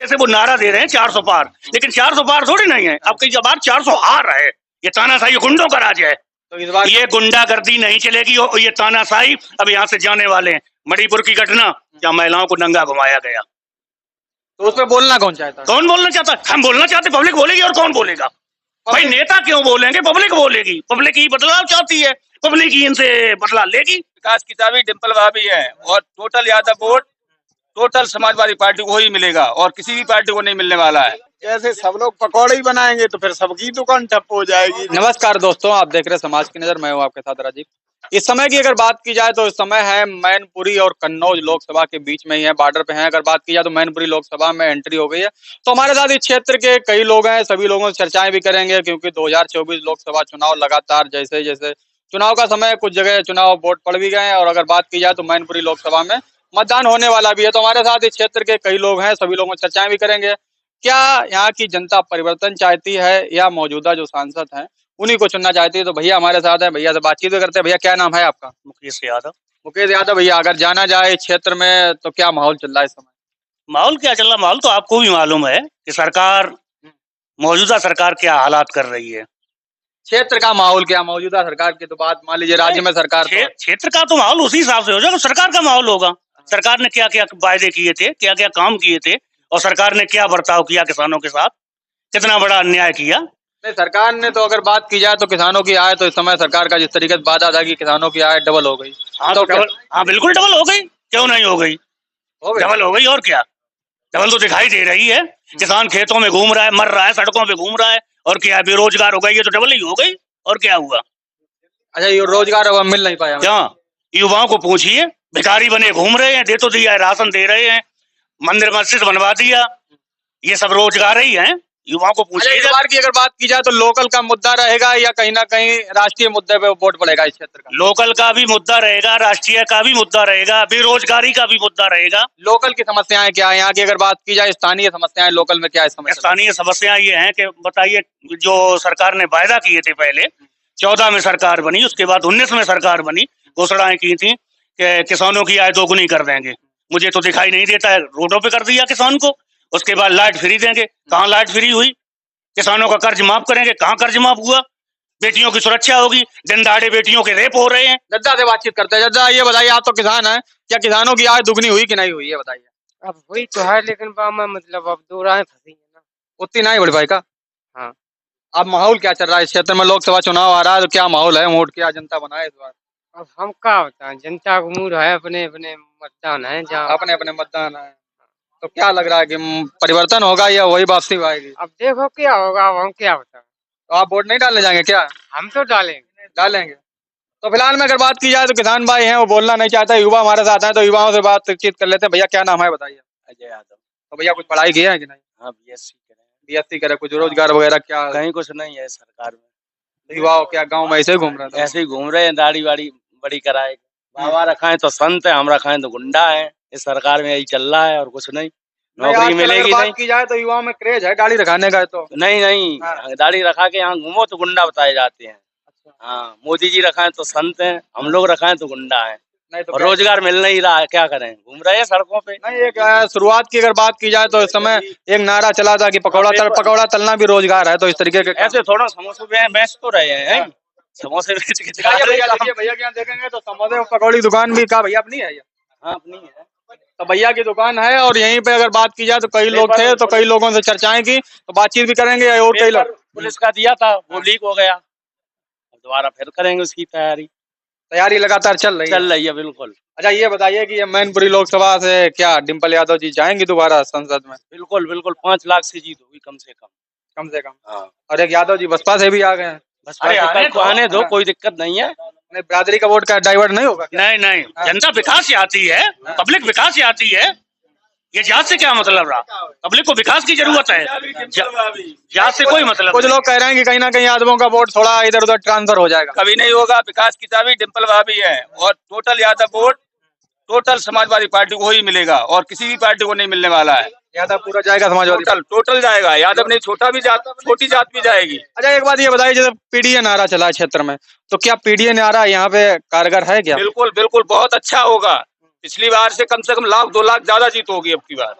जैसे वो नारा दे रहे हैं 400 पार, लेकिन 400 पार थोड़ी नहीं है। अब कई बार 400 आ रहा है। ये तानाशाही गुंडों का राज है। तो इस बार ये गुंडागर्दी नहीं चलेगी और ये तानाशाही अब यहाँ से जाने वाले हैं। मणिपुर की घटना, जहाँ महिलाओं को नंगा घुमाया गया, तो उसमें बोलना कौन चाहता है? कौन बोलना चाहता? हम बोलना चाहते, पब्लिक बोलेगी और कौन बोलेगा? भाई नेता क्यों बोलेंगे? पब्लिक बोलेगी। पब्लिक ही बदलाव चाहती है, पब्लिक ही इनसे बदला लेगी। विकास की चाबी डिम्पल भाभी है और total Yadav vote total Samajwadi party को ही मिलेगा और किसी भी पार्टी को नहीं मिलने वाला है। जैसे सब लोग पकौड़े ही बनाएंगे तो फिर सबकी दुकान ठप हो जाएगी। नमस्कार दोस्तों, आप देख रहे हैं समाज की नजर। मैं हूं आपके साथ राजीव। इस समय की अगर बात की जाए तो इस समय है मैनपुरी और कन्नौज लोकसभा के बीच में ही है, बॉर्डर पे है। अगर बात की जाए तो मैनपुरी लोकसभा में एंट्री हो गई है। तो हमारे साथ इस क्षेत्र के कई लोग हैं, सभी लोगों से चर्चाएं भी करेंगे, क्योंकि 2024 लोकसभा चुनाव लगातार जैसे जैसे चुनाव का समय, कुछ जगह चुनाव वोट पड़ भी गए हैं। और अगर बात की जाए तो मैनपुरी लोकसभा में मतदान होने वाला भी है। तो हमारे साथ इस क्षेत्र के कई लोग हैं, सभी लोगों से चर्चाएं भी करेंगे। क्या यहाँ की जनता परिवर्तन चाहती है या मौजूदा जो सांसद हैं उन्हीं को चुनना चाहती है? तो भैया हमारे साथ है, भैया से बातचीत भी करते हैं। भैया क्या नाम है आपका? मुकेश यादव। मुकेश यादव। भैया अगर जाना जाए इस क्षेत्र में तो क्या माहौल चल रहा है इस समय? माहौल क्या चल रहा? माहौल तो आपको भी मालूम है कि सरकार, मौजूदा सरकार क्या हालात कर रही है। क्षेत्र का माहौल क्या? मौजूदा सरकार की तो बात मान लीजिए, राज्य में सरकार क्षेत्र का तो माहौल उसी हिसाब से हो जाएगा, सरकार का माहौल होगा। सरकार ने क्या क्या वायदे किए थे, क्या क्या काम किए थे, और सरकार ने क्या बर्ताव किया किसानों के साथ, कितना बड़ा अन्याय किया। नहीं, सरकार ने तो अगर बात की जाए तो किसानों की आय, तो इस समय सरकार का जिस तरीके से वादा था कि किसानों की आय डबल हो गई। हाँ तो डबल, हाँ बिल्कुल डबल हो गई, क्यों नहीं हो गई? डबल हो गई, और क्या? डबल तो दिखाई दे रही है। किसान खेतों में घूम रहा है, मर रहा है, सड़कों पे घूम रहा है, और क्या बेरोजगार हो गई, ये तो डबल ही हो गई। और क्या हुआ? अच्छा, ये रोजगार अब मिल नहीं पाया? क्या युवाओं को पूछिए, भिखारी बने घूम रहे हैं, दे तो दिया है, राशन दे रहे हैं, मंदिर मस्जिद बनवा दिया, ये सब रोजगार ही हैं। युवाओं को पूछिए। इस बार की अगर बात की जाए तो लोकल का मुद्दा रहेगा या कहीं ना कहीं राष्ट्रीय मुद्दे पे वोट पड़ेगा इस क्षेत्र का? लोकल का भी मुद्दा रहेगा, राष्ट्रीय का भी मुद्दा रहेगा, बेरोजगारी का भी मुद्दा रहेगा। लोकल की समस्याएं क्या है यहाँ की? अगर बात की जाए स्थानीय समस्याएं, लोकल में क्या है समस्या? स्थानीय समस्याएं ये हैं कि बताइए, जो सरकार ने वायदा किए थे, पहले 14 में सरकार बनी, उसके बाद 19 में सरकार बनी, घोषणाएं की थी कि किसानों की आय दोगुनी कर देंगे। मुझे तो दिखाई नहीं देता है, रोडों पे कर दिया किसान को। उसके बाद लाइट फ्री देंगे, कहाँ लाइट फ्री हुई? किसानों का कर्ज माफ करेंगे, कहाँ कर्ज माफ हुआ? बेटियों की सुरक्षा होगी, दिन दहाड़े बेटियों के रेप हो रहे हैं। जद्दा से बातचीत करते हैं। जद्दा, ये बताइए, आप तो किसान हैं, क्या किसानों की आय दुगनी हुई कि नहीं हुई, ये बताइए। अब हुई तो है, लेकिन मतलब अब दो राहें फंसी है ना। उतनी नहीं बड़ी भाई का? हाँ। अब माहौल क्या चल रहा है इस क्षेत्र में? लोकसभा चुनाव आ रहा है तो क्या माहौल है? वोट क्या जनता बनाए इस बार? अब हम क्या बताएं, जनता को मूड है, अपने अपने मतदान है, जहाँ अपने अपने मतदान है। तो क्या लग रहा है कि परिवर्तन होगा या वही वापसी आएगी? अब देखो क्या होगा, अब हम क्या बताएं। तो आप वोट नहीं डालने जाएंगे क्या? हम तो डालेंगे। डालेंगे। तो फिलहाल में अगर बात की जाए तो किसान भाई हैं, वो बोलना नहीं चाहता, युवा हमारे साथ हैं, तो युवाओं से बातचीत कर लेते हैं। भैया क्या नाम है बताइए? अजय यादव। तो भैया कुछ पढ़ाई की है कि नहीं? हाँ, बीएससी करे। बीएससी करे, कुछ रोजगार वगैरह क्या? कहीं कुछ नहीं है सरकार में। युवा क्या गाँव में ऐसे ही घूम रहे थे? ऐसे ही घूम रहे हैं, दाढ़ी वाड़ी बड़ी कराए। बाबा रखा है तो संत है, हम रखा है तो गुंडा है। इस सरकार में यही चल रहा है और कुछ नहीं। नौकरी मिलेगी नहीं। बात की जाए तो युवाओं में क्रेज है दाढ़ी रखाने का। तो नहीं, दाढ़ी रखा के यहाँ घूमो तो गुंडा बताए जाते हैं। हाँ, मोदी जी रखा है तो संत हैं, हम लोग रखा है तो गुंडा है। नहीं तो और रोजगार मिल नहीं रहा है, क्या करें? घूम रहे हैं सड़कों पे। नहीं, एक शुरुआत की अगर बात की जाए तो इस समय एक नारा चला था कि पकौड़ा तलना भी रोजगार है। तो इस तरीके के ऐसे थोड़ा समोसे बेच तो रहे हैं, समोसे बेच के भैया क्या देखेंगे तो समोसे पकौड़ी दुकान भी का भैया अपनी है? हाँ, अपनी है। तो भैया की दुकान है और यहीं पे अगर बात की जाए तो कई लोग थे, तो कई लोगों से चर्चाएं की, तो बातचीत भी करेंगे। और कई लोग पुलिस का दिया था, वो लीक हो गया, दोबारा फिर करेंगे उसकी तैयारी लगातार चल रही है। बिल्कुल। अच्छा, ये बताइए कि ये मैनपुरी लोकसभा से क्या डिम्पल यादव जी जाएंगी दोबारा संसद में? बिल्कुल 5 लाख से जीत होगी कम से कम। हाँ। और एक यादव जी बसपा से भी आ गए हैं। आने दो, कोई दिक्कत नहीं है। नहीं, बिरादरी का वोट का डाइवर्ट नहीं होगा? नहीं, जनता विकास से आती है, पब्लिक विकास से आती है। ये जात से क्या मतलब रहा? पब्लिक को विकास की जरूरत है, जात से कोई मतलब। कुछ लोग कह रहे हैं कि कहीं ना कहीं यादवों का वोट थोड़ा इधर उधर ट्रांसफर हो जाएगा। कभी नहीं होगा। विकास की चाबी डिम्पल भाभी है और total Yadav vote total Samajwadi party को ही मिलेगा और किसी भी पार्टी को नहीं मिलने वाला है। यादव पूरा जाएगा समाजवादी? टोटल जाएगा। यादव नहीं, छोटी जात भी जाएगी। अच्छा, एक बात ये बताइए, जैसे पीडीए नारा चला है क्षेत्र में, तो क्या पीडीए नारा यहाँ पे कारगर है क्या? बिल्कुल बहुत अच्छा होगा। पिछली बार से कम 1 लाख 2 लाख ज्यादा जीत होगी अब की बार।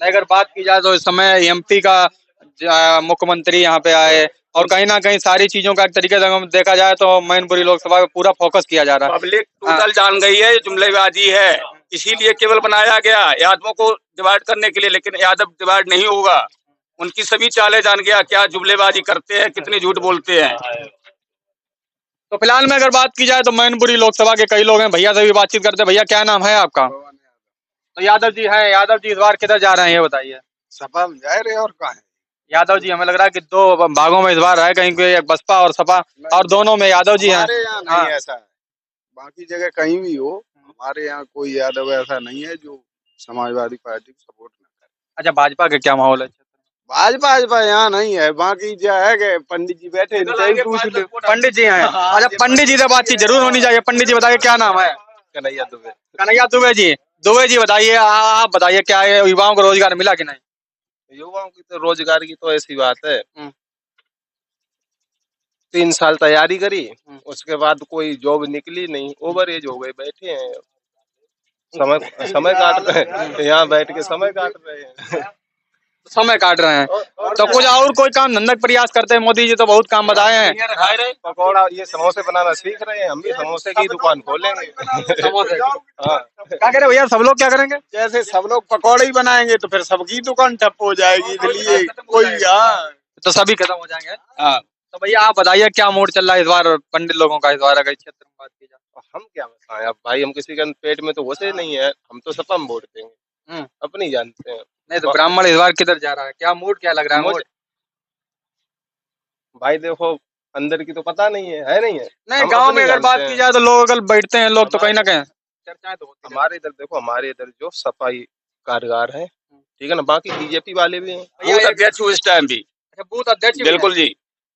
अगर बात की जाए तो इस समय एमपी का मुख्यमंत्री यहाँ पे आए और कहीं ना कहीं सारी चीजों का एक तरीके से अगर देखा जाए तो मैनपुरी लोकसभा पे पूरा फोकस किया जा रहा है। पब्लिक टोटल जान गई है ये जुमलेबाजी है, इसीलिए केवल बनाया गया यादवों को डिवाइड करने के लिए, लेकिन यादव डिवाइड नहीं होगा। उनकी सभी चालें जान गया, क्या जुमलेबाजी करते हैं, कितनी झूठ बोलते हैं। तो फिलहाल में अगर बात की जाए तो मैनपुरी लोकसभा के कई लोग हैं, भैया से भी बातचीत करते हैं। भैया क्या नाम है आपका? तो यादव जी हैं, यादव जी इस बार किधर जा रहे हैं ये बताइए। सपा में जा रहे और कहाँ है? यादव जी हमें लग रहा है कि दो भागों में इस बार है, कहीं पे एक बसपा और सपा, और दोनों में यादव जी हैं। हमारे यहाँ हाँ। नहीं ऐसा है, बाकी जगह कहीं भी हो, हमारे यहाँ कोई यादव ऐसा नहीं है जो समाजवादी पार्टी को सपोर्ट न करे। अच्छा, भाजपा का क्या माहौल है? भाजपा यहाँ नहीं है, बाकी जो है कि पंडित जी बैठे इनसे ही पूछ लो। पंडित जी हैं। अच्छा, पंडित जी से बातचीत जरूर होनी चाहिए। पंडित जी बताइए क्या नाम है? कन्हैया दुबे। कन्हैया दुबे जी। दुबे जी बताइए, आप बताइए क्या है, युवाओं को रोजगार मिला कि नहीं? युवाओं की तो रोजगार की तो ऐसी बात है, 3 साल तैयारी करी, उसके बाद कोई जॉब निकली नहीं, ओवर एज हो गए, बैठे हैं, समय काट रहे हैं, यहाँ बैठ के समय काट रहे हैं। समय काट रहे हैं तो कुछ और कोई काम धंधा का प्रयास करते हैं? मोदी जी तो बहुत काम बताए हैं। पकौड़ा ये समोसे बनाना सीख रहे हैं, हम भी समोसे की दुकान खोलेंगे। समोसे। हाँ। क्या कह रहे भैया, सब लोग क्या करेंगे? जैसे सब लोग पकौड़े ही बनाएंगे तो फिर सबकी दुकान ठप हो जाएगी, इसलिए कोई तो सभी खत्म हो जाएंगे। हाँ। तो भैया आप बताइए क्या मूड चल रहा है इस बार पंडित लोगों का, इस बार अगर क्षेत्र में बात की जाए? हम क्या बताएं अब भाई, हम किसी के पेट में तो घुसे नहीं है, हम तो सपा में वोट देंगे, अपनी जानते हैं। नहीं तो ब्राह्मण इस बार किधर जा रहा है, क्या मूड क्या लग रहा है? मूड भाई देखो, अंदर की तो पता नहीं है नहीं है। नहीं, गांव में अगर बात की जाए तो लोग अगर बैठते हैं लोग तो कहीं ना कहीं चर्चाएं तो होती हैं। हमारे इधर देखो, हमारे इधर जो सफाई कामगार है, ठीक है ना, बाकी बीजेपी वाले भी हैं। बूथ अध्यक्ष हूँ इस टाइम भी। अच्छा, बूथ अध्यक्ष भी हैं। बिल्कुल जी।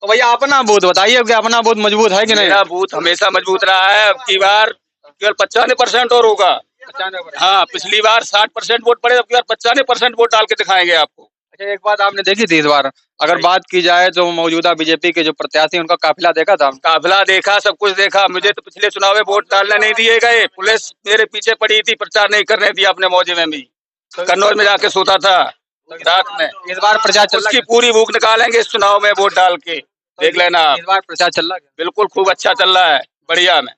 तो भैया अपना बूथ बताइए कि अपना बूथ मजबूत है कि नहीं? मेरा बूथ हमेशा मजबूत रहा है, अब की बार केवल 95% और होगा। 95%। हाँ, पिछली बार 60% वोट पड़े, अब की बार 95% वोट डाल के दिखाएंगे आपको। अच्छा, एक बात आपने देखी थी इस बार, अगर बात की जाए तो मौजूदा बीजेपी के जो प्रत्याशी हैं, उनका काफिला देखा था? काफिला देखा, सब कुछ देखा। मुझे तो पिछले चुनाव में वोट डालने नहीं दिए गए, पुलिस मेरे पीछे पड़ी थी, प्रचार नहीं करने दिया अपने मौजे में भी। कन्नौज में जाके सोता था रात में। इस बार प्रचार चल उसकी पूरी भूख निकालेंगे इस चुनाव में वोट डाल के, देख लेना आप। इस बार प्रचार चल रहा है? बिल्कुल खूब अच्छा चल रहा है, बढ़िया में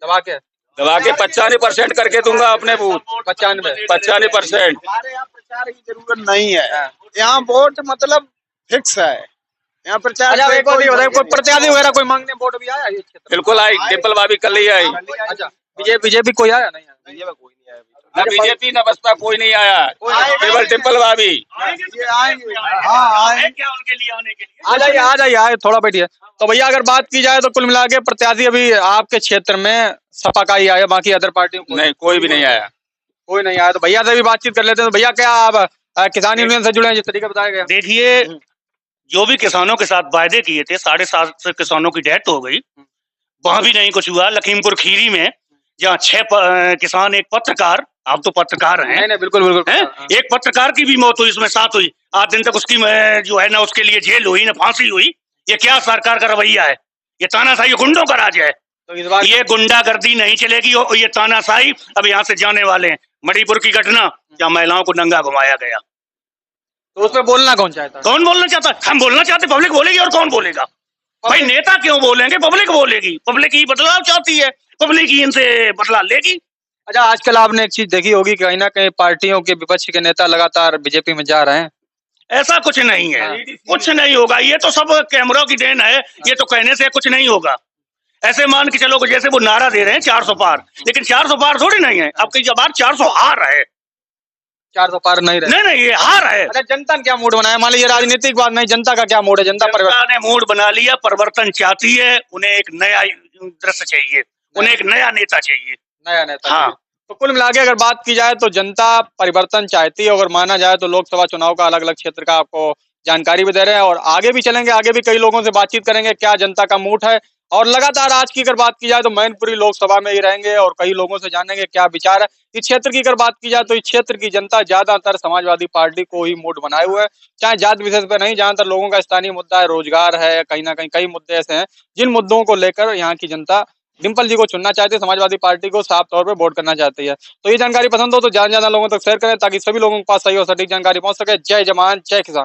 दबा के 95% करके दूंगा अपने बूथ। 95%। हमारे यहाँ प्रचार की जरूरत नहीं है, यहाँ वोट मतलब फिक्स है, यहाँ प्रचार। अच्छा, एक बात ये बताइए, कोई प्रत्याशी वगैरह कोई मांगने वोट भी आया ये क्षेत्र में? बिल्कुल आई, डिम्पल भाभी कल ही आई। अच्छा, बीजेपी कोई आया नहीं? कोई नहीं आया। न बीजेपी न बसपा कोई नहीं आया, केवल डिम्पल भाभी। ये आएंगे, हाँ आएंगे। क्या उनके लिए आने के लिए? आ जाइए आए थोड़ा बैठिए। तो भैया अगर बात की जाए तो कुल मिला के प्रत्याशी अभी आपके क्षेत्र में सपा का ही आया, बाकी अदर पार्टियों को नहीं, कोई भी नहीं आया। कोई नहीं आया। तो भैया से भी बातचीत कर लेते हैं। तो भैया क्या आप किसान यूनियन से जुड़े हैं जिस तरीके बताया गया? देखिए, जो भी किसानों के साथ वायदे किए थे, 7.5 किसानों की डेथ हो गई, वहां भी नहीं कुछ हुआ। लखीमपुर खीरी में जहाँ 6 किसान, एक पत्रकार, आप तो पत्रकार हैं, नहीं बिल्कुल बिल्कुल हैं? एक पत्रकार की भी मौत हुई, इसमें 7 हुई। 8 दिन तक उसकी जो है ना, उसके लिए जेल हुई, ना फांसी हुई। ये क्या सरकार का रवैया है? ये तानाशाही, गुंडों का राज है। तो इस बार ये गुंडागर्दी नहीं चलेगी और ये तानाशाही अब यहाँ से जाने वाले हैं। मणिपुर की घटना, जहाँ महिलाओं को नंगा घुमाया गया, तो उसमें बोलना कौन चाहता है? कौन बोलना चाहता? हम बोलना चाहते, पब्लिक बोलेगी, और कौन बोलेगा भाई? नेता क्यों बोलेंगे? पब्लिक बोलेगी। पब्लिक ही बदलाव चाहती है, पब्लिक ही इनसे बदला लेगी। अच्छा, आजकल आपने एक चीज देखी होगी, कहीं ना कहीं पार्टियों के विपक्ष के नेता लगातार बीजेपी में जा रहे हैं। ऐसा कुछ नहीं है, कुछ नहीं होगा। ये तो सब कैमरों की देन है, ये तो कहने से कुछ नहीं होगा। ऐसे मान के चलो, जैसे वो नारा दे रहे हैं 400 पार, लेकिन 400 पार थोड़ी नहीं है। अब कई बार 400 हार है, 400 पार नहीं रहे। नहीं, ये हार है। अच्छा, जनता ने क्या मूड बनाया? मान लीजिए राजनीतिक बात नहीं, जनता का क्या मूड है? जनता जनता ने मूड बना लिया, परिवर्तन चाहती है। उन्हें एक नया दृश्य चाहिए, उन्हें एक नया नेता चाहिए, नया नेता। हाँ। तो कुल मिला के अगर बात की जाए तो जनता परिवर्तन चाहती है। अगर माना जाए तो लोकसभा चुनाव का अलग अलग क्षेत्र का आपको जानकारी भी दे रहे हैं, और आगे भी चलेंगे, आगे भी कई लोगों से बातचीत करेंगे क्या जनता का मूड है। और लगातार आज की अगर बात की जाए तो मैनपुरी लोकसभा में ही रहेंगे और कई लोगों से जानेंगे क्या विचार है। इस क्षेत्र की अगर बात की जाए तो इस क्षेत्र की जनता ज्यादातर समाजवादी पार्टी को ही मूड बनाए हुए है, चाहे जात विशेष पे नहीं। ज्यादातर लोगों का स्थानीय मुद्दा है, रोजगार है, कहीं ना कहीं कई मुद्दे ऐसे हैं जिन मुद्दों को लेकर यहाँ की जनता डिम्पल जी को चुनना चाहती है, समाजवादी पार्टी को साफ तौर पे वोट करना चाहती है। तो ये जानकारी पसंद हो तो ज्यादा से ज्यादा लोगों तक शेयर करें ताकि सभी लोगों के पास सही और सटीक जानकारी पहुंच सके। जय जवान जय किसान।